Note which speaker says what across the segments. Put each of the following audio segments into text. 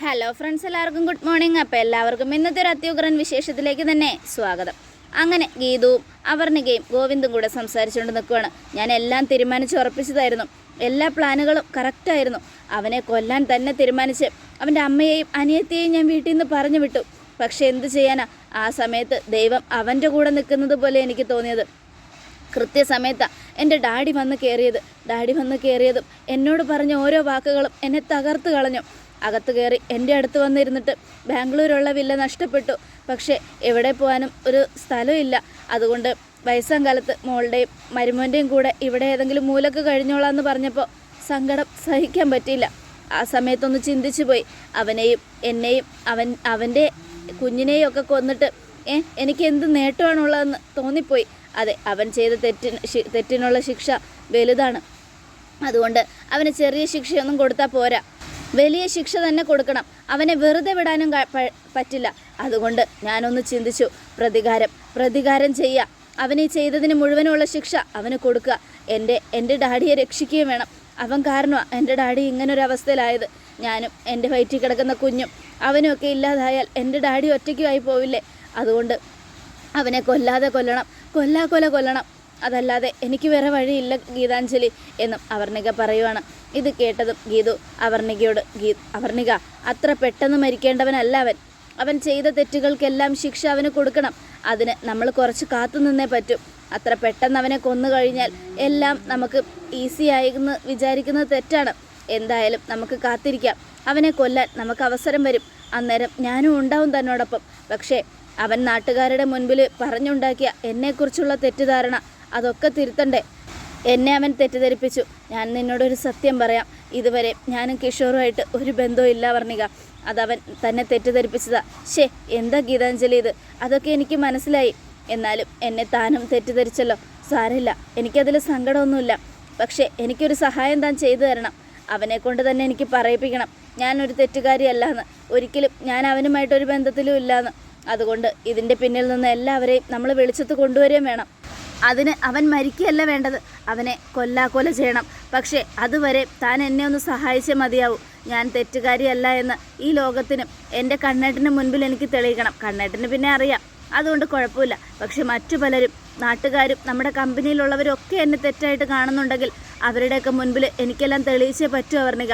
Speaker 1: Hello friends, എല്ലാവർക്കും good morning. അപ്പോൾ എല്ലാവർക്കും ഇന്നത്തെ ഒരു അത്യുഗ്രൻ വിശേഷത്തിലേക്ക് തന്നെ സ്വാഗതം. അങ്ങനെ ഗീതവും അവർണികയും ഗോവിന്ദും കൂടെ സംസാരിച്ചുകൊണ്ട് നിൽക്കുകയാണ്. ഞാൻ എല്ലാം തീരുമാനിച്ച് ഉറപ്പിച്ചതായിരുന്നു. എല്ലാ പ്ലാനുകളും കറക്റ്റായിരുന്നു. അവനെ കൊല്ലാൻ തന്നെ തീരുമാനിച്ച് അവൻ്റെ അമ്മയെയും അനിയത്തിയെയും ഞാൻ വീട്ടിൽ നിന്ന് പറഞ്ഞു വിട്ടു. പക്ഷെ എന്ത് ചെയ്യാനാ, ആ സമയത്ത് ദൈവം അവൻ്റെ കൂടെ നിൽക്കുന്നത് പോലെ എനിക്ക് തോന്നിയത്. കൃത്യസമയത്താണ് എൻ്റെ ഡാഡി വന്ന് കയറിയതും എന്നോട് പറഞ്ഞ ഓരോ വാക്കുകളും എന്നെ തകർത്ത് കളഞ്ഞു. അകത്ത് കയറി എൻ്റെ അടുത്ത് വന്നിരുന്നിട്ട് ബാംഗ്ലൂരുള്ള വില്ല നഷ്ടപ്പെട്ടു, പക്ഷേ എവിടെ പോകാനും ഒരു സ്ഥലമില്ല. അതുകൊണ്ട് വയസ്സാം കാലത്ത് മോളുടെയും മരുമോൻ്റെയും കൂടെ ഇവിടെ ഏതെങ്കിലും മൂലക്ക് കഴിഞ്ഞോളാന്ന് പറഞ്ഞപ്പോൾ സങ്കടം സഹിക്കാൻ പറ്റിയില്ല. ആ സമയത്തൊന്ന് ചിന്തിച്ചു പോയി. അവനെയും എന്നെയും അവൻ്റെ കുഞ്ഞിനെയും ഒക്കെ കൊന്നിട്ട് എനിക്ക് എന്ത് നേട്ടമാണുള്ളതെന്ന് തോന്നിപ്പോയി. അതെ, അവൻ ചെയ്ത തെറ്റിനുള്ള ശിക്ഷ വലുതാണ്. അതുകൊണ്ട് അവന് ചെറിയ ശിക്ഷയൊന്നും കൊടുത്താൽ പോരാ, വലിയ ശിക്ഷ തന്നെ കൊടുക്കണം. അവനെ വെറുതെ വിടാനും പറ്റില്ല. അതുകൊണ്ട് ഞാനൊന്ന് ചിന്തിച്ചു, പ്രതികാരം ചെയ്യുക. അവന് ചെയ്തതിന് മുഴുവനുള്ള ശിക്ഷ അവന് കൊടുക്കുക. എൻ്റെ ഡാഡിയെ രക്ഷിക്കുകയും വേണം. അവൻ കാരണമാണ് എൻ്റെ ഡാഡി ഇങ്ങനൊരവസ്ഥയിലായത്. ഞാനും എൻ്റെ വയറ്റിൽ കിടക്കുന്ന കുഞ്ഞും അവനുമൊക്കെ ഇല്ലാതായാൽ എൻ്റെ ഡാഡി ഒറ്റയ്ക്കുമായി പോവില്ലേ? അതുകൊണ്ട് അവനെ കൊല്ലണം. അതല്ലാതെ എനിക്ക് വേറെ വഴിയില്ല ഗീതാഞ്ജലി എന്നും അവർണിക പറയുവാണ്. ഇത് കേട്ടതും ഗീതു അവർണികയോട്, അവർണിക, അത്ര പെട്ടെന്ന് മരിക്കേണ്ടവനല്ല അവൻ ചെയ്ത തെറ്റുകൾക്കെല്ലാം ശിക്ഷ അവന് കൊടുക്കണം. അതിന് നമ്മൾ കുറച്ച് കാത്തുനിന്നേ പറ്റും. അത്ര പെട്ടെന്ന് അവനെ കൊന്നു കഴിഞ്ഞാൽ എല്ലാം നമുക്ക് ഈസിയായെന്ന് വിചാരിക്കുന്നത് തെറ്റാണ്. എന്തായാലും നമുക്ക് കാത്തിരിക്കാം. അവനെ കൊല്ലാൻ നമുക്ക് അവസരം വരും. അന്നേരം ഞാനും ഉണ്ടാവും തന്നോടൊപ്പം. പക്ഷേ അവൻ നാട്ടുകാരുടെ മുൻപിൽ പറഞ്ഞുണ്ടാക്കിയ എന്നെക്കുറിച്ചുള്ള തെറ്റിദ്ധാരണ അതൊക്കെ തിരുത്തണ്ടേ? എന്നെ അവൻ തെറ്റിദ്ധരിപ്പിച്ചു. ഞാൻ നിന്നോടൊരു സത്യം പറയാം, ഇതുവരെ ഞാനും കിഷോറുമായിട്ട് ഒരു ബന്ധവും ഇല്ല വർണിക. അതവൻ തന്നെ തെറ്റിദ്ധരിപ്പിച്ചതാ. എന്താ ഗീതാഞ്ജലി ഇത്? അതൊക്കെ എനിക്ക് മനസ്സിലായി. എന്നാലും എന്നെ താനും തെറ്റിദ്ധരിച്ചല്ലോ. സാരമില്ല, എനിക്കതിൽ സങ്കടമൊന്നുമില്ല. പക്ഷേ എനിക്കൊരു സഹായം താൻ ചെയ്തു തരണം. അവനെ കൊണ്ട് തന്നെ എനിക്ക് പറയിപ്പിക്കണം ഞാനൊരു തെറ്റുകാരിയല്ലാന്ന്. ഒരിക്കലും ഞാൻ അവനുമായിട്ടൊരു ബന്ധത്തിലും ഇല്ലാന്ന്. അതുകൊണ്ട് ഇതിൻ്റെ പിന്നിൽ നിന്ന് എല്ലാവരെയും നമ്മൾ വെളിച്ചത്ത് കൊണ്ടുവരികയും വേണം. അതിന് അവൻ മരിക്കുകയല്ല വേണ്ടത്, അവനെ കൊല ചെയ്യണം. പക്ഷേ അതുവരെ താൻ എന്നെ ഒന്ന് സഹായിച്ചേ മതിയാവൂ. ഞാൻ തെറ്റുകാരിയല്ല എന്ന് ഈ ലോകത്തിനും എൻ്റെ കണ്ണേട്ടന് മുൻപിൽ എനിക്ക് തെളിയിക്കണം. കണ്ണേട്ടന് പിന്നെ അറിയാം, അതുകൊണ്ട് കുഴപ്പമില്ല. പക്ഷെ മറ്റു പലരും, നാട്ടുകാരും നമ്മുടെ കമ്പനിയിലുള്ളവരും ഒക്കെ എന്നെ തെറ്റായിട്ട് കാണുന്നുണ്ടെങ്കിൽ അവരുടെയൊക്കെ മുൻപിൽ എനിക്കെല്ലാം തെളിയിച്ചേ പറ്റൂ അവർണിക.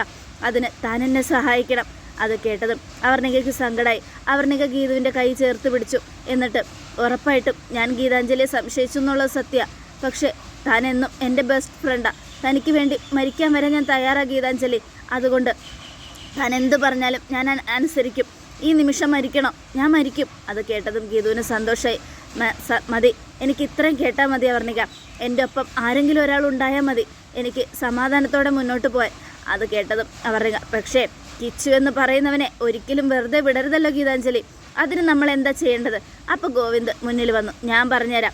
Speaker 1: അതിന് താൻ എന്നെ സഹായിക്കണം. അത് കേട്ടതും അവർണികയ്ക്ക് സങ്കടമായി. അവർണിക ഗീതുവിൻ്റെ കൈ ചേർത്ത് പിടിച്ചു. എന്നിട്ട്, ഉറപ്പായിട്ടും ഞാൻ ഗീതാഞ്ജലിയെ സംശയിച്ചു എന്നുള്ളത് സത്യ. പക്ഷേ താൻ എന്നും എൻ്റെ ബെസ്റ്റ് ഫ്രണ്ടാണ്. തനിക്ക് വേണ്ടി മരിക്കാൻ വരെ ഞാൻ തയ്യാറാണ് ഗീതാഞ്ജലി. അതുകൊണ്ട് താൻ എന്ത് പറഞ്ഞാലും ഞാൻ അനുസരിക്കും. ഈ നിമിഷം മരിക്കണോ? ഞാൻ മരിക്കും. അത് കേട്ടതും ഗീതുവിന് സന്തോഷമായി. മതി, എനിക്ക് ഇത്രയും കേട്ടാൽ മതി അവർണിക. എൻ്റെ ഒപ്പം ആരെങ്കിലും ഒരാൾ ഉണ്ടായാൽ മതി, എനിക്ക് സമാധാനത്തോടെ മുന്നോട്ട് പോയി. അത് കേട്ടതും അവർണിക, പക്ഷേ കിച്ചു എന്ന് പറയുന്നവനെ ഒരിക്കലും വെറുതെ വിടരുതല്ലോ ഗീതാഞ്ജലി. അതിന് നമ്മൾ എന്താ ചെയ്യേണ്ടത്? അപ്പോൾ ഗോവിന്ദ് മുന്നിൽ വന്നു. ഞാൻ പറഞ്ഞുതരാം.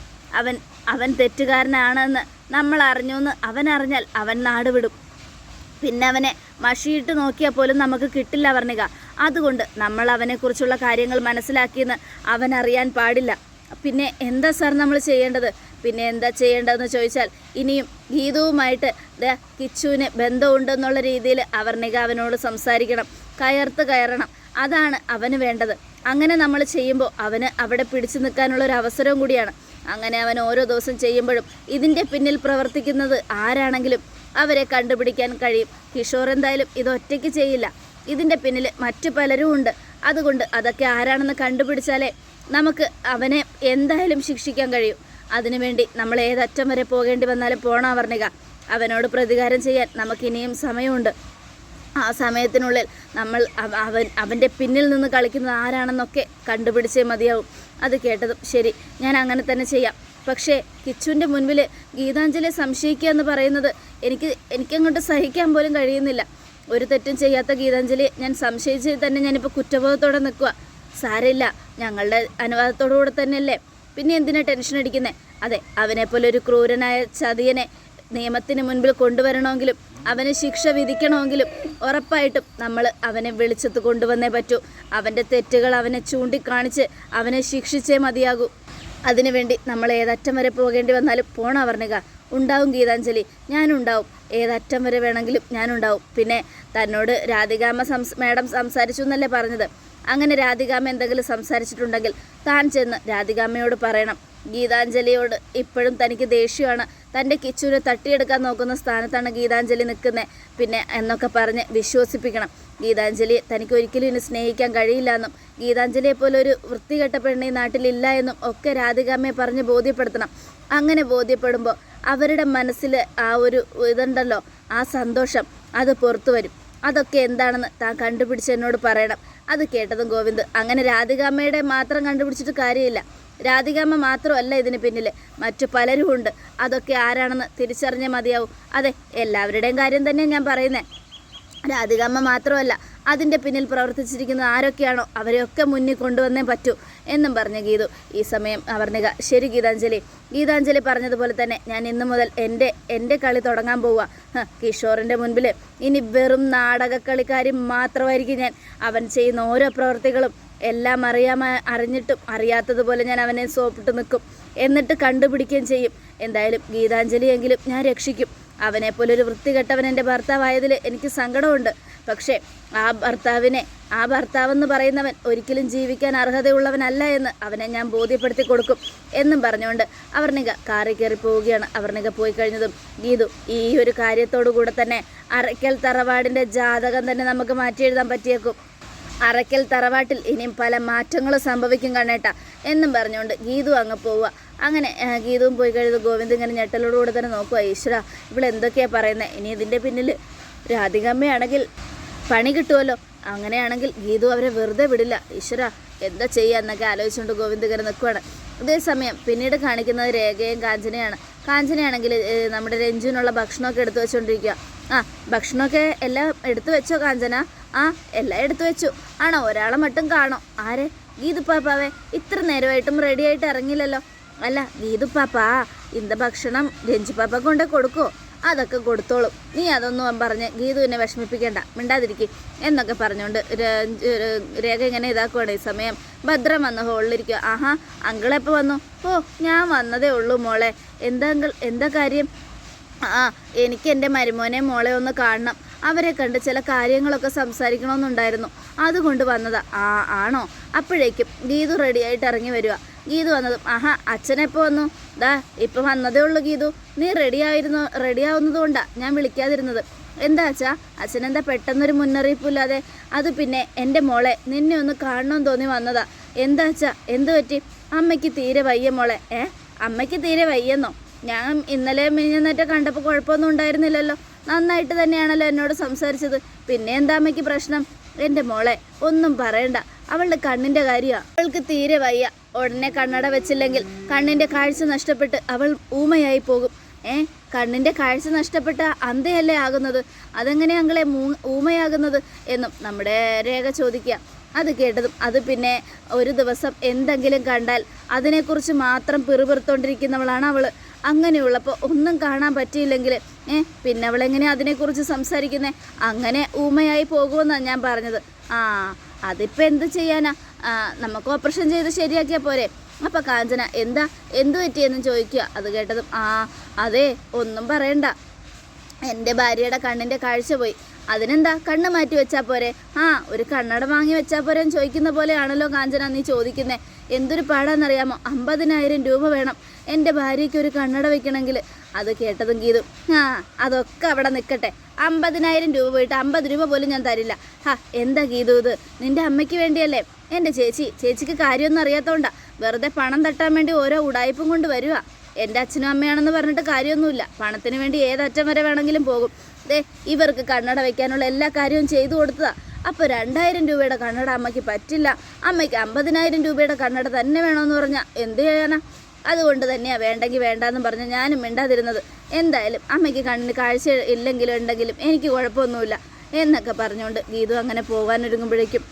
Speaker 1: അവൻ തെറ്റുകാരനാണെന്ന് നമ്മൾ അറിഞ്ഞുവെന്ന് അവൻ അറിഞ്ഞാൽ അവൻ നാട് വിടും. പിന്നെ അവനെ മഷിയിട്ട് നോക്കിയാൽ പോലും നമുക്ക് കിട്ടില്ല വർണിക. അതുകൊണ്ട് നമ്മൾ അവനെക്കുറിച്ചുള്ള കാര്യങ്ങൾ മനസ്സിലാക്കിയെന്ന് അവൻ അറിയാൻ പാടില്ല. പിന്നെ എന്താ സാർ നമ്മൾ ചെയ്യേണ്ടത്? പിന്നെ എന്താ ചെയ്യേണ്ടതെന്ന് ചോദിച്ചാൽ, ഇനിയും ഗീതവുമായിട്ട് കിച്ചുവിന് ബന്ധമുണ്ടെന്നുള്ള രീതിയിൽ അവർണിക അവനോട് സംസാരിക്കണം. കയറണം. അതാണ് അവന് വേണ്ടത്. അങ്ങനെ നമ്മൾ ചെയ്യുമ്പോൾ അവന് അവിടെ പിടിച്ചു നിൽക്കാനുള്ളൊരു അവസരവും കൂടിയാണ്. അങ്ങനെ അവൻ ഓരോ ദിവസം ചെയ്യുമ്പോഴും ഇതിൻ്റെ പിന്നിൽ പ്രവർത്തിക്കുന്നത് ആരാണെങ്കിലും അവരെ കണ്ടുപിടിക്കാൻ കഴിയും. കിഷോർ എന്തായാലും ഇതൊറ്റയ്ക്ക് ചെയ്യില്ല. ഇതിൻ്റെ പിന്നിൽ മറ്റു പലരും ഉണ്ട്. അതുകൊണ്ട് അതൊക്കെ ആരാണെന്ന് കണ്ടുപിടിച്ചാലേ നമുക്ക് അവനെ എന്തായാലും ശിക്ഷിക്കാൻ കഴിയും. അതിനുവേണ്ടി നമ്മൾ ഏതറ്റം വരെ പോകേണ്ടി വന്നാലും പോണം വർണിക. അവനോട് പ്രതികാരം ചെയ്യാൻ നമുക്കിനിയും സമയമുണ്ട്. ആ സമയത്തിനുള്ളിൽ നമ്മൾ അവൻ്റെ പിന്നിൽ നിന്ന് കളിക്കുന്നത് ആരാണെന്നൊക്കെ കണ്ടുപിടിച്ചേ മതിയാവും. അത് കേട്ടതും ശരി, ഞാൻ അങ്ങനെ തന്നെ ചെയ്യാം. പക്ഷേ കിച്ചുവിൻ്റെ മുൻപിൽ ഗീതാഞ്ജലിയെ സംശയിക്കുക എന്ന് പറയുന്നത് എനിക്കങ്ങോട്ട് സഹിക്കാൻ പോലും കഴിയുന്നില്ല. ഒരു തെറ്റും ചെയ്യാത്ത ഗീതാഞ്ജലിയെ ഞാൻ സംശയിച്ച് തന്നെ ഞാനിപ്പോൾ കുറ്റബോധത്തോടെ നിൽക്കുക. സാരമില്ല, ഞങ്ങളുടെ അനുവാദത്തോടു കൂടെ തന്നെയല്ലേ, പിന്നെ എന്തിനാ ടെൻഷൻ അടിക്കുന്നത്? അതെ, അവനെപ്പോലെ ഒരു ക്രൂരനായ ചതിയനെ നിയമത്തിന് മുൻപിൽ കൊണ്ടുവരണമെങ്കിലും അവന് ശിക്ഷ വിധിക്കണമെങ്കിലും ഉറപ്പായിട്ടും നമ്മൾ അവനെ വെളിച്ചത്ത് കൊണ്ടുവന്നേ പറ്റൂ. അവൻ്റെ തെറ്റുകൾ അവനെ ചൂണ്ടിക്കാണിച്ച് അവനെ ശിക്ഷിച്ചേ മതിയാകൂ. അതിനുവേണ്ടി നമ്മൾ ഏതറ്റം വരെ പോകേണ്ടി വന്നാലും പോണം വർണിക. ഉണ്ടാവും ഗീതാഞ്ജലി, ഞാനുണ്ടാവും. ഏതറ്റം വരെ വേണമെങ്കിലും ഞാനുണ്ടാവും. പിന്നെ തന്നോട് രാധികാമ്മ മാഡം സംസാരിച്ചു എന്നല്ലേ പറഞ്ഞത്. അങ്ങനെ രാധികാമ്മ എന്തെങ്കിലും സംസാരിച്ചിട്ടുണ്ടെങ്കിൽ താൻ ചെന്ന് രാധികാമ്മയോട് പറയണം. ഗീതാഞ്ജലിയോട് ഇപ്പോഴും തനിക്ക് ദേഷ്യമാണ്. തൻ്റെ കിച്ചുവിനെ തട്ടിയെടുക്കാൻ നോക്കുന്ന സ്ഥാനത്താണ് ഗീതാഞ്ജലി നിൽക്കുന്നത്. പിന്നെ എന്നൊക്കെ പറഞ്ഞ് വിശ്വസിപ്പിക്കണം. ഗീതാഞ്ജലിയെ തനിക്ക് ഒരിക്കലും ഇനി സ്നേഹിക്കാൻ കഴിയില്ല എന്നും ഗീതാഞ്ജലിയെ പോലെ ഒരു വൃത്തികെട്ട പെണ്ണ് ഈ നാട്ടിലില്ല എന്നും ഒക്കെ രാധികാമ്മയെ പറഞ്ഞ് ബോധ്യപ്പെടുത്തണം. അങ്ങനെ ബോധ്യപ്പെടുമ്പോൾ അവരുടെ മനസ്സിൽ ആ ഒരു ഇതുണ്ടല്ലോ, ആ സന്തോഷം അത് പുറത്തു വരും. അതൊക്കെ എന്താണെന്ന് താൻ കണ്ടുപിടിച്ച് എന്നോട് പറയണം. അത് കേട്ടതും ഗോവിന്ദ്, അങ്ങനെ രാധികാമ്മയുടെ മാത്രം കണ്ടുപിടിച്ചിട്ട് കാര്യമില്ല. രാധികാമ്മ മാത്രമല്ല ഇതിന് പിന്നിൽ, മറ്റു പലരും ഉണ്ട്. അതൊക്കെ ആരാണെന്ന് തിരിച്ചറിഞ്ഞാൽ മതിയാവും. അതെ, എല്ലാവരുടെയും കാര്യം തന്നെ ഞാൻ പറയുന്നത്. രാധികാമ്മ മാത്രമല്ല, അതിൻ്റെ പിന്നിൽ പ്രവർത്തിച്ചിരിക്കുന്ന ആരൊക്കെയാണോ അവരെയൊക്കെ മുന്നിൽ കൊണ്ടുവന്നേ പറ്റൂ എന്നും പറഞ്ഞ ഗീതു. ഈ സമയം അവർണിക, ശരി ഗീതാഞ്ജലി പറഞ്ഞതുപോലെ തന്നെ ഞാൻ ഇന്നു മുതൽ എൻ്റെ കളി തുടങ്ങാൻ പോവുക. കിഷോറിൻ്റെ മുൻപിൽ ഇനി വെറും നാടകക്കളിക്കാരി മാത്രമായിരിക്കും ഞാൻ. അവൻ ചെയ്യുന്ന ഓരോ പ്രവൃത്തികളും എല്ലാം അറിഞ്ഞിട്ടും അറിയാത്തതുപോലെ ഞാൻ അവനെ സോപ്പിട്ട് നിൽക്കും. എന്നിട്ട് കണ്ടുപിടിക്കുകയും ചെയ്യും. എന്തായാലും ഗീതാഞ്ജലിയെങ്കിലും ഞാൻ രക്ഷിക്കും. അവനെപ്പോലെ ഒരു വൃത്തികെട്ടവൻ എൻ്റെ ഭർത്താവായതിൽ എനിക്ക് സങ്കടമുണ്ട്. പക്ഷേ ആ ഭർത്താവെന്ന് പറയുന്നവൻ ഒരിക്കലും ജീവിക്കാൻ അർഹതയുള്ളവനല്ല എന്ന് അവനെ ഞാൻ ബോധ്യപ്പെടുത്തി കൊടുക്കും എന്നും പറഞ്ഞുകൊണ്ട് അവർണിക കാറിൽ കയറി പോവുകയാണ്. അവർണിക പോയി കഴിഞ്ഞതും ഗീതു, ഈ ഒരു കാര്യത്തോടു കൂടെ തന്നെ അറയ്ക്കൽ തറവാടിൻ്റെ ജാതകം തന്നെ നമുക്ക് മാറ്റി എഴുതാൻ പറ്റിയേക്കും. അറയ്ക്കൽ തറവാട്ടിൽ ഇനിയും പല മാറ്റങ്ങളും സംഭവിക്കും കണ്ണേട്ട എന്നും പറഞ്ഞുകൊണ്ട് ഗീതു അങ്ങ് പോവുക. അങ്ങനെ ഗീതുവും പോയി കഴിഞ്ഞത് ഗോവിന്ദ് ഇങ്ങനെ ഞെട്ടലോടുകൂടെ തന്നെ നോക്കുക. ഈശ്വര, ഇവളെന്തൊക്കെയാണ് പറയുന്നത്? ഇനി ഇതിൻ്റെ പിന്നിൽ രാധികാമ്മയാണെങ്കിൽ പണി കിട്ടുമല്ലോ. അങ്ങനെയാണെങ്കിൽ ഗീതു അവരെ വെറുതെ വിടില്ല. ഈശ്വര, എന്താ ചെയ്യുക എന്നൊക്കെ ആലോചിച്ചുകൊണ്ട് ഗോവിന്ദ് ഇങ്ങനെ നിൽക്കുകയാണ്. അതേസമയം പിന്നീട് കാണിക്കുന്നത് രേഖയും കാഞ്ചനയാണെങ്കിൽ നമ്മുടെ രഞ്ജുവിനുള്ള ഭക്ഷണമൊക്കെ എടുത്തു വെച്ചുകൊണ്ടിരിക്കുക. ഭക്ഷണമൊക്കെ എല്ലാം എടുത്തു വെച്ചോ കാഞ്ചന? എല്ലാം എടുത്തു വെച്ചു. ആണോ? ഒരാളെ മട്ടും കാണോ? ആരെ? ഗീതുപ്പാപ്പാവേ, ഇത്ര നേരമായിട്ടും റെഡിയായിട്ട് ഇറങ്ങില്ലല്ലോ. അല്ല ഗീതുപ്പാപ്പാ, ഇന്ന ഭക്ഷണം രഞ്ജുപ്പാപ്പ കൊണ്ട് കൊടുക്കുമോ? അതൊക്കെ കൊടുത്തോളും, നീ അതൊന്നും പറഞ്ഞ് ഗീതുവിനെ വിഷമിപ്പിക്കേണ്ട, മിണ്ടാതിരിക്കും എന്നൊക്കെ പറഞ്ഞുകൊണ്ട് രേഖ ഇങ്ങനെ ഇതാക്കുവാണ്. ഈ സമയം ഭദ്രം വന്ന് ഹോളിലിരിക്കുക. ആഹാ, അങ്കിളെപ്പോൾ വന്നു? ഓ, ഞാൻ വന്നതേ ഉള്ളൂ മോളെ. എന്താ കാര്യം? എനിക്ക് എൻ്റെ മരുമോനെ മോളെ ഒന്ന് കാണണം. അവരെ കണ്ട് ചില കാര്യങ്ങളൊക്കെ സംസാരിക്കണമെന്നുണ്ടായിരുന്നു, അതുകൊണ്ട് വന്നതാ. ആണോ? അപ്പോഴേക്കും ഗീതു റെഡിയായിട്ട് ഇറങ്ങി വരിക. ഗീതു വന്നതും, ആഹാ, അച്ഛനെപ്പോൾ വന്നു? ഇപ്പം വന്നതേ ഉള്ളൂ ഗീതു. നീ റെഡിയാവുന്നത് കൊണ്ടാണ് ഞാൻ വിളിക്കാതിരുന്നത്. എന്താ അച്ഛാ? അച്ഛനെന്താ പെട്ടെന്നൊരു മുന്നറിയിപ്പില്ലാതെ? അത് പിന്നെ എൻ്റെ മോളെ നിന്നെ ഒന്ന് കാണണമെന്ന് തോന്നി വന്നതാ. എന്താ അച്ഛാ, എന്ത് പറ്റി? അമ്മയ്ക്ക് തീരെ വയ്യ മോളെ. അമ്മയ്ക്ക് തീരെ വയ്യെന്നോ? ഞാൻ ഇന്നലെ മിനിഞ്ഞാന്നേറ്റ കണ്ടപ്പോൾ കുഴപ്പമൊന്നും ഉണ്ടായിരുന്നില്ലല്ലോ. നന്നായിട്ട് തന്നെയാണല്ലോ എന്നോട് സംസാരിച്ചത്. പിന്നെ എന്താ അമ്മയ്ക്ക് പ്രശ്നം? എൻ്റെ മോളെ ഒന്നും പറയണ്ട, അവളുടെ കണ്ണിൻ്റെ കാര്യമാണ്. അവൾക്ക് തീരെ വയ്യ. ഉടനെ കണ്ണട വെച്ചില്ലെങ്കിൽ കണ്ണിൻ്റെ കാഴ്ച നഷ്ടപ്പെട്ട് അവൾ ഊമയായി പോകും. കണ്ണിൻ്റെ കാഴ്ച നഷ്ടപ്പെട്ട അന്ധയല്ലേ ആകുന്നത്? അതെങ്ങനെ അങ്ങളെ ഊമയാകുന്നത് എന്നും നമ്മുടെ രേഖ ചോദിക്കുക. അത് കേട്ടതും, അത് പിന്നെ ഒരു ദിവസം എന്തെങ്കിലും കണ്ടാൽ അതിനെക്കുറിച്ച് മാത്രം പിറുപിറുത്തോണ്ടിരിക്കുന്നവളാണ് അവൾ. അങ്ങനെയുള്ളപ്പോൾ ഒന്നും കാണാൻ പറ്റിയില്ലെങ്കിൽ പിന്നെ അവളെങ്ങനെയാണ് അതിനെക്കുറിച്ച് സംസാരിക്കുന്നത്? അങ്ങനെ ഊമയായി പോകുമെന്നാണ് ഞാൻ പറഞ്ഞത്. അതിപ്പോൾ എന്ത് ചെയ്യാനാ? നമുക്ക് ഓപ്പറേഷൻ ചെയ്ത് ശരിയാക്കിയാൽ പോരെ? അപ്പോൾ കാഞ്ചന എന്തു പറ്റിയെന്ന് ചോദിക്കുക. അത് കേട്ടതും, അതെ, ഒന്നും പറയണ്ട, എൻ്റെ ഭാര്യയുടെ കണ്ണിൻ്റെ കാഴ്ച പോയി. അതിനെന്താ, കണ്ണ് മാറ്റി വെച്ചാൽ പോരെ? ഒരു കണ്ണട വാങ്ങി വെച്ചാൽ പോരെ എന്ന് ചോദിക്കുന്ന പോലെയാണല്ലോ കാഞ്ചന നീ ചോദിക്കുന്നത്. എന്തൊരു പാടാന്നറിയാമോ? 50,000 രൂപ വേണം എൻ്റെ ഭാര്യയ്ക്ക് ഒരു കണ്ണട വെക്കണമെങ്കിൽ. അത് കേട്ടതും ഗീതു, അതൊക്കെ അവിടെ നിൽക്കട്ടെ. 50,000 രൂപ പോയിട്ട് 50 രൂപ പോലും ഞാൻ തരില്ല. എന്താ ഗീതു ഇത്? നിൻ്റെ അമ്മയ്ക്ക് വേണ്ടിയല്ലേ? എൻ്റെ ചേച്ചിക്ക് കാര്യമൊന്നും അറിയാത്തതുകൊണ്ടാണ് വെറുതെ പണം തട്ടാൻ വേണ്ടി ഓരോ ഉടായ്പും കൊണ്ട് വരിക. എൻ്റെ അച്ഛനും അമ്മയാണെന്ന് പറഞ്ഞിട്ട് കാര്യമൊന്നുമില്ല. പണത്തിന് വേണ്ടി ഏതറ്റം വരെ വേണമെങ്കിലും പോകും. ഇവർക്ക് കണ്ണട വയ്ക്കാനുള്ള എല്ലാ കാര്യവും ചെയ്തു കൊടുത്തതാ. അപ്പോൾ 2,000 രൂപയുടെ കണ്ണട അമ്മയ്ക്ക് പറ്റില്ല. അമ്മയ്ക്ക് 50,000 രൂപയുടെ കണ്ണട തന്നെ വേണമെന്ന് പറഞ്ഞാൽ എന്ത് ചെയ്യാനാ? അതുകൊണ്ട് തന്നെയാണ് വേണ്ടെങ്കിൽ വേണ്ടാന്ന് പറഞ്ഞ് ഞാനും മിണ്ടാതിരുന്നത്. എന്തായാലും അമ്മയ്ക്ക് കണ്ണിന് കാഴ്ച ഇല്ലെങ്കിലും ഉണ്ടെങ്കിലും എനിക്ക് കുഴപ്പമൊന്നുമില്ല എന്നൊക്കെ പറഞ്ഞുകൊണ്ട് ഗീതു അങ്ങനെ പോകാനൊരുങ്ങുമ്പോഴേക്കും,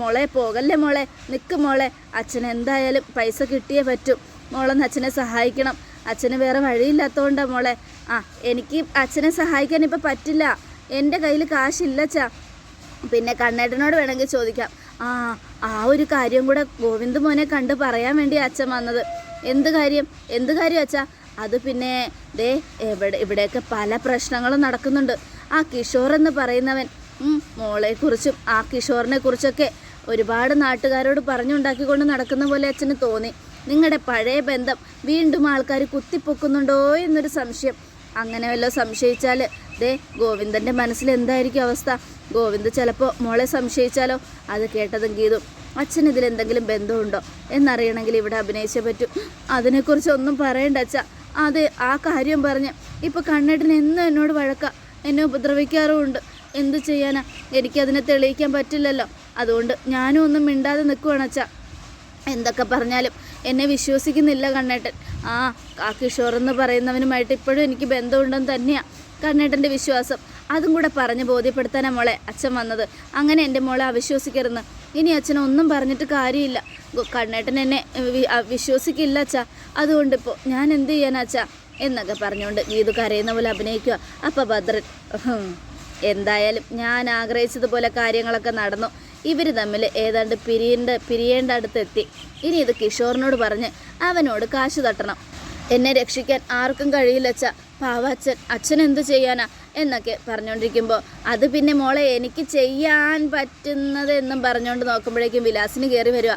Speaker 1: മോളെ പോകല്ലേ മോളെ, നിൽക്ക് മോളെ, അച്ഛൻ എന്തായാലും പൈസ കിട്ടിയേ പറ്റും. മോളൊന്ന് അച്ഛനെ സഹായിക്കണം. അച്ഛന് വേറെ വഴിയില്ലാത്തതുകൊണ്ടാണ് മോളെ. എനിക്ക് അച്ഛനെ സഹായിക്കാൻ ഇപ്പം പറ്റില്ല, എൻ്റെ കയ്യിൽ കാശില്ല അച്ഛാ. പിന്നെ കണ്ണേട്ടനോട് വേണമെങ്കിൽ ചോദിക്കാം. ഒരു കാര്യം കൂടെ ഗോവിന്ദ് മോനെ കണ്ട് പറയാൻ വേണ്ടി അച്ഛൻ വന്നത്. എന്ത് കാര്യം അച്ഛാ? അത് പിന്നെ ദേ ഇവിടെയൊക്കെ പല പ്രശ്നങ്ങളും നടക്കുന്നുണ്ട്. ആ കിഷോർ എന്ന് പറയുന്നവൻ മോളെക്കുറിച്ചും ആ കിഷോറിനെ കുറിച്ചൊക്കെ ഒരുപാട് നാട്ടുകാരോട് പറഞ്ഞുണ്ടാക്കിക്കൊണ്ട് നടക്കുന്ന പോലെ അച്ഛന് തോന്നി. നിങ്ങളുടെ പഴയ ബന്ധം വീണ്ടും ആൾക്കാർ കുത്തിപ്പൊക്കുന്നുണ്ടോ എന്നൊരു സംശയം. അങ്ങനെ വല്ലോ സംശയിച്ചാൽ ദേ ഗോവിന്ദൻ്റെ മനസ്സിൽ എന്തായിരിക്കും അവസ്ഥ? ഗോവിന്ദ് ചിലപ്പോൾ മോളെ സംശയിച്ചാലോ? അത് കേട്ടതും ഗീതും അച്ഛൻ ഇതിലെന്തെങ്കിലും ബന്ധമുണ്ടോ എന്നറിയണമെങ്കിൽ ഇവിടെ അഭിനയിച്ചേ പറ്റൂ. അതിനെക്കുറിച്ചൊന്നും പറയണ്ട അച്ഛ. അത് ആ കാര്യം പറഞ്ഞ് ഇപ്പോൾ കണ്ണേട്ടന് എന്നും എന്നോട് വഴക്കാം, എന്നെ ഉപദ്രവിക്കാറുമുണ്ട്. എന്തു ചെയ്യാനാ? എനിക്കതിനെ തെളിയിക്കാൻ പറ്റില്ലല്ലോ. അതുകൊണ്ട് ഞാനും ഒന്നും മിണ്ടാതെ നിൽക്കുവാണ് അച്ഛ. എന്തൊക്കെ പറഞ്ഞാലും എന്നെ വിശ്വസിക്കുന്നില്ല കണ്ണേട്ടൻ. ആ കിഷോർ എന്ന് പറയുന്നവനുമായിട്ട് ഇപ്പോഴും എനിക്ക് ബന്ധമുണ്ടെന്ന് തന്നെയാണ് കണ്ണേട്ടൻ്റെ വിശ്വാസം. അതും കൂടെ പറഞ്ഞ് ബോധ്യപ്പെടുത്താനാണ് മോളെ അച്ഛൻ വന്നത്. അങ്ങനെ എൻ്റെ മോളെ അവിശ്വസിക്കരുന്ന്. ഇനി അച്ഛനൊന്നും പറഞ്ഞിട്ട് കാര്യമില്ല. കണ്ണേട്ടൻ എന്നെ വിശ്വസിക്കില്ല അച്ഛാ. അതുകൊണ്ടിപ്പോൾ ഞാൻ എന്ത് ചെയ്യാനാ അച്ഛാ എന്നൊക്കെ പറഞ്ഞുകൊണ്ട് ഗീതു കരയുന്ന പോലെ അഭിനയിക്കുക. അപ്പം ഭദ്രൻ, എന്തായാലും ഞാൻ ആഗ്രഹിച്ചതുപോലെ കാര്യങ്ങളൊക്കെ നടന്നു. ഇവർ തമ്മിൽ ഏതാണ്ട് പിരിയേണ്ട അടുത്തെത്തി. ഇനി ഇത് കിഷോറിനോട് പറഞ്ഞ് അവനോട് കാശ് തട്ടണം. എന്നെ രക്ഷിക്കാൻ ആർക്കും കഴിയില്ല അച്ഛ. അച്ഛൻ എന്തു ചെയ്യാനാ എന്നൊക്കെ പറഞ്ഞുകൊണ്ടിരിക്കുമ്പോൾ അത് പിന്നെ മോളെ എനിക്ക് ചെയ്യാൻ പറ്റുന്നത് എന്നും പറഞ്ഞുകൊണ്ട് നോക്കുമ്പോഴേക്കും വിലാസിന് കയറി വരിക.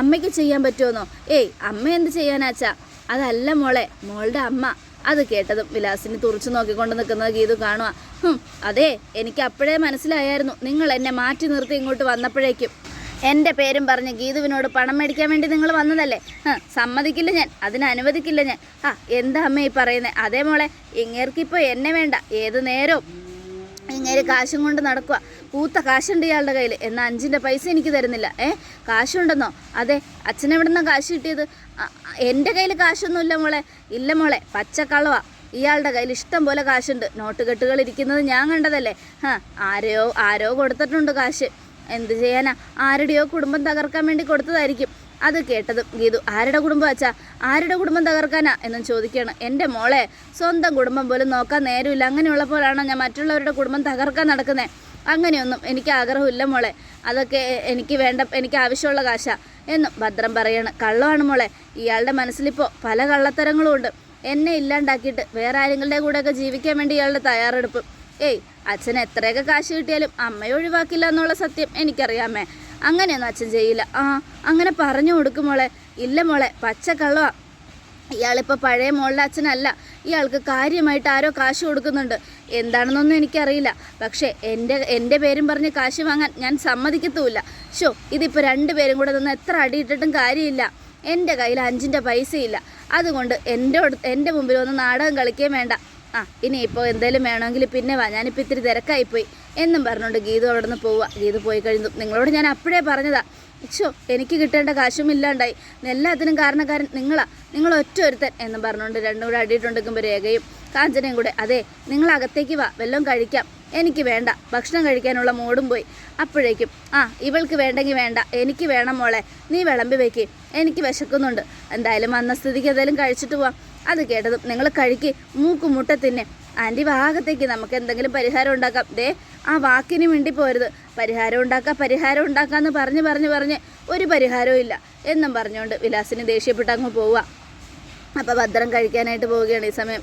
Speaker 1: അമ്മയ്ക്ക് ചെയ്യാൻ പറ്റുമെന്നോ? അമ്മ എന്ത് ചെയ്യാനാച്ചാ? അതല്ല മോളെ, മോളുടെ അമ്മ. അത് കേട്ടതും വിലാസിന് തുറച്ചു നോക്കിക്കൊണ്ട് നിൽക്കുന്നത് ഗീതു കാണുക. അതെ, എനിക്ക് അപ്പോഴേ മനസ്സിലായായിരുന്നു നിങ്ങൾ എന്നെ മാറ്റി നിർത്തി ഇങ്ങോട്ട് വന്നപ്പോഴേക്കും. എൻ്റെ പേരും പറഞ്ഞ് ഗീതുവിനോട് പണം മേടിക്കാൻ വേണ്ടി നിങ്ങൾ വന്നതല്ലേ? സമ്മതിക്കില്ല ഞാൻ, അതിനനുവദിക്കില്ല ഞാൻ. എന്താ അമ്മ ഈ പറയുന്നത്? അതേ മോളെ, ഇങ്ങേർക്കിപ്പോൾ എന്നെ വേണ്ട. ഏത് നേരവും ഇങ്ങേര് കാശും കൊണ്ട് നടക്കുക. പൂത്ത കാശുണ്ട് ഇയാളുടെ കയ്യിൽ, എന്നാൽ 5 പൈസ എനിക്ക് തരുന്നില്ല. കാശുണ്ടെന്നോ? അതെ, അച്ഛനെവിടുന്നാണ് കാശ് കിട്ടിയത്? എൻ്റെ കയ്യിൽ കാശൊന്നുമില്ല മോളെ. ഇല്ല മോളെ, പച്ചക്കള്ളവാ. ഇയാളുടെ കയ്യിൽ ഇഷ്ടം പോലെ കാശുണ്ട്. നോട്ടുകെട്ടുകൾ ഇരിക്കുന്നത് ഞാൻ കണ്ടതല്ലേ. ആരോ കൊടുത്തിട്ടുണ്ട് കാശ്. എന്ത് ചെയ്യാനാ? ആരുടെയോ കുടുംബം തകർക്കാൻ വേണ്ടി കൊടുത്തതായിരിക്കും. അത് കേട്ടതും ഗീതു, ആരുടെ കുടുംബം അച്ഛാ? ആരുടെ കുടുംബം തകർക്കാനാ എന്നും ചോദിക്കുകയാണ്. എൻ്റെ മോളെ, സ്വന്തം കുടുംബം പോലും നോക്കാൻ നേരമില്ല. അങ്ങനെയുള്ളപ്പോഴാണോ ഞാൻ മറ്റുള്ളവരുടെ കുടുംബം തകർക്കാൻ നടക്കുന്നത്? അങ്ങനെയൊന്നും എനിക്ക് ആഗ്രഹമില്ല മോളെ. അതൊക്കെ എനിക്ക് വേണ്ട, എനിക്ക് ആവശ്യമുള്ള കാശാ എന്നും ഭദ്രം പറയാണ്. കള്ളമാണ് മോളെ. ഇയാളുടെ മനസ്സിലിപ്പോൾ പല കള്ളത്തരങ്ങളും ഉണ്ട്. എന്നെ ഇല്ലാണ്ടാക്കിയിട്ട് വേറെ ആരെങ്ങളുടെ കൂടെയൊക്കെ ജീവിക്കാൻ വേണ്ടി ഇയാളുടെ തയ്യാറെടുപ്പ്. അച്ഛൻ എത്രയൊക്കെ കാശ് കിട്ടിയാലും അമ്മയെ ഒഴിവാക്കില്ല എന്നുള്ള സത്യം എനിക്കറിയാമേ. അങ്ങനെയൊന്നും അച്ഛൻ ചെയ്യില്ല. അങ്ങനെ പറഞ്ഞു കൊടുക്കും മോളെ. ഇല്ല മോളെ, പച്ചക്കള്ളവാ. ഇയാളിപ്പോൾ പഴയ മോളുടെ അച്ഛനല്ല. ഇയാൾക്ക് കാര്യമായിട്ട് ആരോ കാശ് കൊടുക്കുന്നുണ്ട്. എന്താണെന്നൊന്നും എനിക്കറിയില്ല. പക്ഷേ എൻ്റെ പേരും പറഞ്ഞ് കാശ് വാങ്ങാൻ ഞാൻ സമ്മതിക്കത്തുമില്ല. ഇതിപ്പോൾ 2 പേരും കൂടെ നിന്ന് എത്ര അടിയിട്ടിട്ടും കാര്യമില്ല. എൻ്റെ കയ്യിൽ 5 പൈസയില്ല. അതുകൊണ്ട് എൻ്റെ മുമ്പിൽ ഒന്ന് നാടകം കളിക്കുകയും വേണ്ട. ഇനിയിപ്പോൾ എന്തെങ്കിലും വേണമെങ്കിൽ പിന്നെ വാ, ഞാനിപ്പോൾ ഇത്തിരി തിരക്കായിപ്പോയി എന്നും പറഞ്ഞുകൊണ്ട് ഗീതു അവിടെ നിന്ന് പോവുക. ഗീതു പോയി കഴിഞ്ഞു. നിങ്ങളോട് ഞാൻ അപ്പോഴേ പറഞ്ഞതാ, എനിക്ക് കിട്ടേണ്ട കാശും ഇല്ലാണ്ടായി. എല്ലാത്തിനും കാരണക്കാരൻ നിങ്ങൾ ഒറ്റ ഒരുത്തൻ എന്നും പറഞ്ഞുകൊണ്ട് 2 കൂടെ അടിയിട്ടുണ്ടെങ്കിൽ രേഖയും കാഞ്ചനയും കൂടെ, അതെ നിങ്ങൾ അകത്തേക്ക് വാ, വല്ലതും കഴിക്കാം. എനിക്ക് വേണ്ട, ഭക്ഷണം കഴിക്കാനുള്ള മൂടും പോയി. അപ്പോഴേക്കും ഇവൾക്ക് വേണ്ടെങ്കിൽ വേണ്ട, എനിക്ക് വേണം മോളെ, നീ വിളമ്പി വയ്ക്ക്, എനിക്ക് വിശക്കുന്നുണ്ട്. എന്തായാലും വന്ന സ്ഥിതിക്ക് എന്തായാലും കഴിച്ചിട്ട് പോവാം. അത് കേട്ടതും നിങ്ങൾ കഴിക്ക്, മൂക്കുമുട്ട തിന്നെ. ആൻറ്റി ഭാഗത്തേക്ക് നമുക്ക് എന്തെങ്കിലും പരിഹാരം ഉണ്ടാക്കാം. ആ വാക്കിന് വേണ്ടി പോരുത്. പരിഹാരം ഉണ്ടാക്കാമെന്ന് പറഞ്ഞ് ഒരു പരിഹാരവും ഇല്ല എന്നും പറഞ്ഞുകൊണ്ട് വിലാസിന് ദേഷ്യപ്പെട്ട് അങ്ങ് പോവുക. അപ്പോൾ ഭദ്രം കഴിക്കാനായിട്ട് പോവുകയാണ്. ഈ സമയം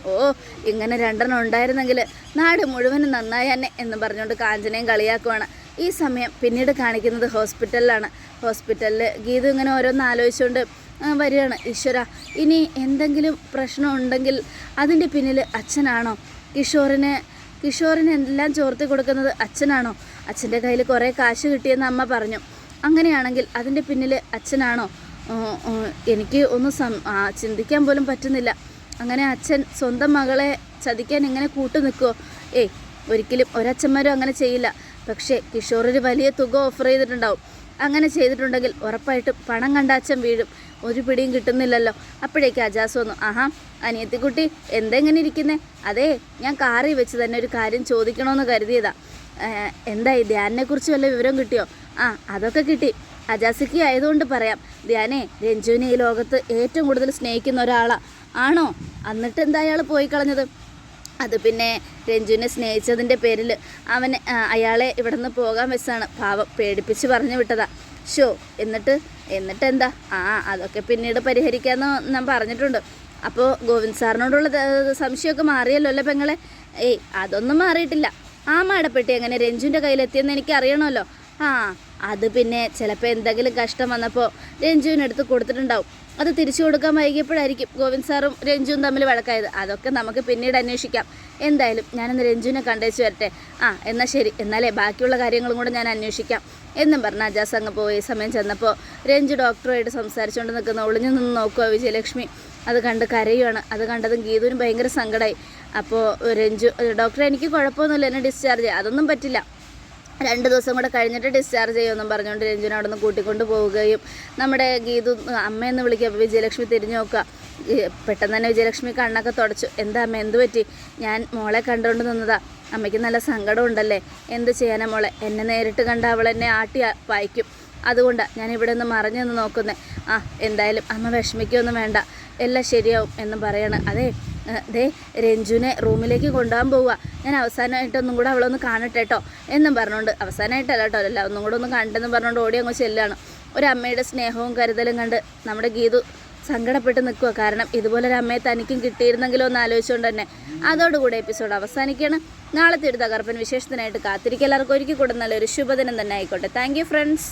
Speaker 1: ഇങ്ങനെ 2 ഉണ്ടായിരുന്നെങ്കിൽ നാട് മുഴുവനും നന്നായി തന്നെ എന്ന് പറഞ്ഞുകൊണ്ട് കാഞ്ചനയും കളിയാക്കുവാണ്. ഈ സമയം പിന്നീട് കാണിക്കുന്നത് ഹോസ്പിറ്റലിലാണ്. ഹോസ്പിറ്റലിൽ ഗീതു ഇങ്ങനെ ഓരോന്ന് ആലോചിച്ചുകൊണ്ട് വരികയാണ്. ഈശ്വര, ഇനി എന്തെങ്കിലും പ്രശ്നം ഉണ്ടെങ്കിൽ അതിൻ്റെ പിന്നിൽ അച്ഛനാണോ? കിഷോറിന് എല്ലാം ചോർത്തി കൊടുക്കുന്നത് അച്ഛനാണോ? അച്ഛൻ്റെ കയ്യിൽ കുറേ കാശ് കിട്ടിയെന്ന് അമ്മ പറഞ്ഞു. അങ്ങനെയാണെങ്കിൽ അതിൻ്റെ പിന്നിൽ അച്ഛനാണോ? എനിക്ക് ഒന്നും ചിന്തിക്കാൻ പോലും പറ്റുന്നില്ല. അങ്ങനെ അച്ഛൻ സ്വന്തം മകളെ ചതിക്കാൻ ഇങ്ങനെ കൂട്ടു നിൽക്കുമോ? ഒരിക്കലും ഒരച്ഛന്മാരും അങ്ങനെ ചെയ്യില്ല. പക്ഷേ കിഷോറിന് വലിയ തുക ഓഫർ ചെയ്തിട്ടുണ്ടാവും. അങ്ങനെ ചെയ്തിട്ടുണ്ടെങ്കിൽ ഉറപ്പായിട്ടും പണം കണ്ട അച്ഛൻ വീഴും. ഒരു പിടിയും കിട്ടുന്നില്ലല്ലോ. അപ്പോഴേക്ക് അജാസ് വന്നു. അനിയത്തിക്കുട്ടി എന്തെങ്ങനെ ഇരിക്കുന്നേ? അതെ, ഞാൻ കാറിൽ വെച്ച് തന്നെ ഒരു കാര്യം ചോദിക്കണമെന്ന് കരുതിയതാ. എന്തായി, ധ്യാനിനെക്കുറിച്ച് വല്ല വിവരം കിട്ടിയോ? അതൊക്കെ കിട്ടി. അജാസിക്ക് ആയതുകൊണ്ട് പറയാം. ധ്യാനേ രഞ്ജുവിനെ ഈ ലോകത്ത് ഏറ്റവും കൂടുതൽ സ്നേഹിക്കുന്ന ഒരാളാണ്. ആണോ? എന്നിട്ട് എന്താ അയാൾ പോയി കളഞ്ഞത്? അത് പിന്നെ രഞ്ജുവിനെ സ്നേഹിച്ചതിൻ്റെ പേരിൽ അയാളെ ഇവിടെ നിന്ന് പോകാൻ വെച്ചാണ്. പാവം, പേടിപ്പിച്ച് പറഞ്ഞു വിട്ടതാ. എന്നിട്ട് എന്താ? അതൊക്കെ പിന്നീട് പരിഹരിക്കാമെന്ന് ഞാൻ പറഞ്ഞിട്ടുണ്ട്. അപ്പോൾ ഗോവിന്ദ് സാറിനോടുള്ള സംശയമൊക്കെ മാറിയല്ലോ അല്ലേ പെങ്ങളെ? ഏയ് അതൊന്നും മാറിയിട്ടില്ല. ആ മാടപ്പെട്ടി എങ്ങനെ രഞ്ജുവിൻ്റെ കയ്യിലെത്തിയെന്ന് എനിക്ക് അറിയണമല്ലോ. ആ അത് പിന്നെ ചിലപ്പോൾ എന്തെങ്കിലും കഷ്ടം വന്നപ്പോൾ രഞ്ജുവിനെടുത്ത് കൊടുത്തിട്ടുണ്ടാവും. അത് തിരിച്ചു കൊടുക്കാൻ വൈകിയപ്പോഴായിരിക്കും ഗോവിന്ദ് സാറും രഞ്ജുവും തമ്മിൽ വഴക്കായത്. അതൊക്കെ നമുക്ക് പിന്നീട് അന്വേഷിക്കാം. എന്തായാലും ഞാനിന്ന് രഞ്ജുവിനെ കണ്ടേച്ചു വരട്ടെ. എന്നാൽ ശരി, എന്നാലേ ബാക്കിയുള്ള കാര്യങ്ങളും കൂടെ ഞാൻ അന്വേഷിക്കാം എന്നും പറഞ്ഞ് അജാസ് അങ്ങ് പോയി. സമയം ചെന്നപ്പോൾ രഞ്ജു ഡോക്ടറുമായിട്ട് സംസാരിച്ചുകൊണ്ട് നിൽക്കുന്ന ഒളിഞ്ഞു നിന്ന് നോക്കുക വിജയലക്ഷ്മി. അത് കണ്ട് കരയുവാണ്. അത് കണ്ടതും ഗീതുവിന് ഭയങ്കര സങ്കടമായി. അപ്പോൾ രഞ്ജു, ഡോക്ടറെ എനിക്ക് കുഴപ്പമൊന്നുമില്ല, എന്നെ ഡിസ്ചാർജ് ചെയ്യുക. അതൊന്നും പറ്റില്ല, 2 ദിവസം കൂടെ കഴിഞ്ഞിട്ട് ഡിസ്ചാർജ് ചെയ്യുമെന്നും പറഞ്ഞുകൊണ്ട് രഞ്ജുവിനെ അവിടെ നിന്ന് കൂട്ടിക്കൊണ്ട് പോവുകയും നമ്മുടെ ഗീതു അമ്മയെന്ന് വിളിക്കുക. വിജയലക്ഷ്മി തിരിഞ്ഞു നോക്കുക. പെട്ടെന്ന് തന്നെ വിജയലക്ഷ്മി കണ്ണൊക്കെ തുടച്ചു. എന്താ അമ്മ, എന്ത് പറ്റി? ഞാൻ മോളെ കണ്ടുകൊണ്ട് നിന്നതാ. അമ്മയ്ക്ക് നല്ല സങ്കടം ഉണ്ടല്ലേ? എന്ത് ചെയ്യാനാ മോളെ? എന്നെ നേരിട്ട് കണ്ട അവൾ എന്നെ ആട്ടി വായിക്കും. അതുകൊണ്ടാണ് ഞാൻ ഇവിടെ നിന്ന് മറഞ്ഞു നിന്ന് നോക്കുന്നത്. എന്തായാലും അമ്മ വിഷമിക്കൊന്നും വേണ്ട, എല്ലാം ശരിയാവും എന്നും പറയണം. ദേ രഞ്ജുവിനെ റൂമിലേക്ക് കൊണ്ടുപോകാൻ പോവുക. ഞാൻ അവസാനമായിട്ടൊന്നും കൂടെ അവളൊന്ന് കാണട്ടെ കേട്ടോ എന്നും പറഞ്ഞുകൊണ്ട്, അവസാനമായിട്ടല്ല കേട്ടോ, അല്ല ഒന്നും കൂടെ ഒന്ന് കണ്ടെന്ന് പറഞ്ഞുകൊണ്ട് ഓടി അങ്ങ് ചെല്ലുകയാണ്. ഒരു അമ്മയുടെ സ്നേഹവും കരുതലും കണ്ട് നമ്മുടെ ഗീതു സങ്കടപ്പെട്ട് നിൽക്കുക. കാരണം ഇതുപോലൊരു അമ്മയെ തനിക്കും കിട്ടിയിരുന്നെങ്കിലോ എന്ന് ആലോചിച്ചുകൊണ്ട് തന്നെ. അതോടുകൂടി എപ്പിസോഡ് അവസാനിക്കുകയാണ്. നാളത്തെ ഒരു തകർപ്പൻ വിശേഷത്തിനായിട്ട് കാത്തിരിക്കുക. എല്ലാവർക്കും ഒരിക്കൽ കൂടെ നല്ലൊരു ശുഭദിനം തന്നെ ആയിക്കോട്ടെ. Thank you friends.